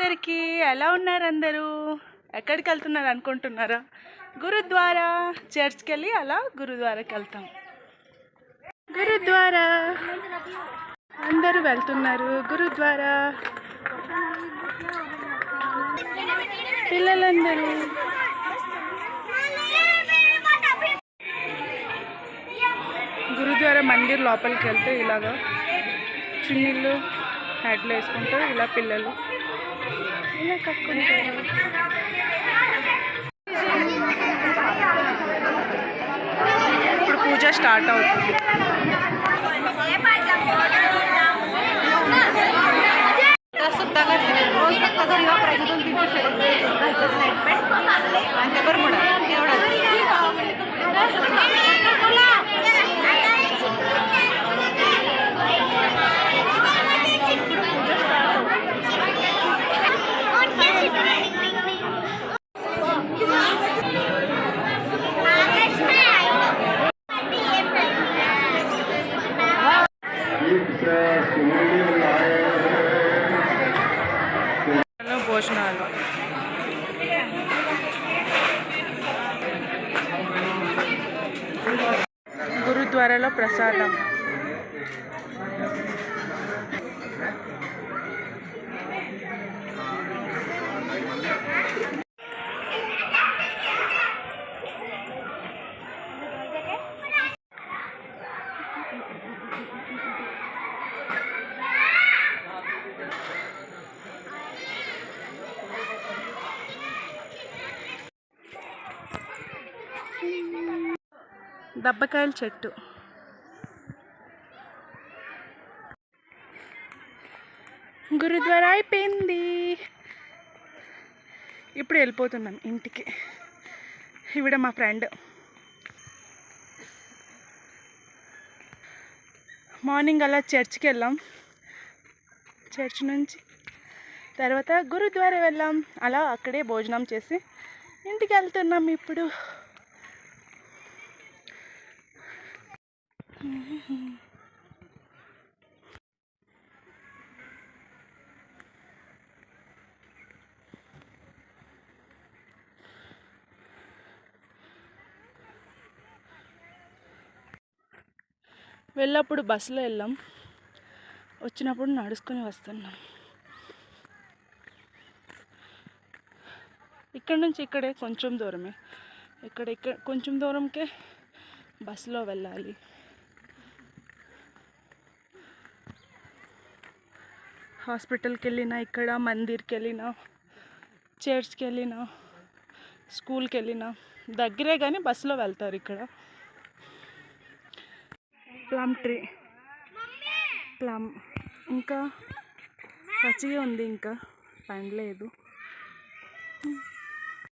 అందరికీ ఎలా ఉన్నారు? అందరూ ఎక్కడికి వెళ్తున్నారు అనుకుంటున్నారా? గురుద్వారా. చర్చ్కి వెళ్ళి అలా గురుద్వారాకి వెళ్తాం. గురుద్వారా అందరూ వెళ్తున్నారు. గురుద్వారా పిల్లలందరూ. గురుద్వారా మందిర్ లోపలికి వెళ్తే ఇలాగా చున్నీళ్ళు హెడ్లో వేసుకుంటారు. ఇలా పిల్లలు ఇలా కట్టుకుంటారు. ఇప్పుడు పూజ స్టార్ట్ అవుతుంది. భోజనాలు గురుద్వారాలో ప్రసాదం. దబ్బకాయల చెట్టు. గురుద్వారా అయిపోయింది. ఇప్పుడు వెళ్ళిపోతున్నాం ఇంటికి. ఈవిడ మా ఫ్రెండ్. మార్నింగ్ అలా చర్చ్కి వెళ్ళాం. చర్చ్ నుంచి తర్వాత గురుద్వారా వెళ్ళాం. అలా అక్కడే భోజనం చేసి ఇంటికి వెళ్తున్నాం ఇప్పుడు. వెళ్ళప్పుడు బస్సులో వెళ్ళాం, వచ్చినప్పుడు నడుచుకొని వస్తున్నాం. ఇక్కడ నుంచి ఇక్కడే కొంచెం దూరమే. ఇక్కడ కొంచెం దూరంకే బస్సులో వెళ్ళాలి. హాస్పిటల్కి వెళ్ళినా, ఇక్కడ మందిర్కి వెళ్ళినా, చర్చ్కి వెళ్ళినా, స్కూల్కి వెళ్ళినా దగ్గరే కానీ బస్సులో వెళ్తారు. ఇక్కడ ప్లమ్ ట్రీ, ప్లమ్ ఇంకా పచ్చిగా ఉంది, ఇంకా పండలేదు.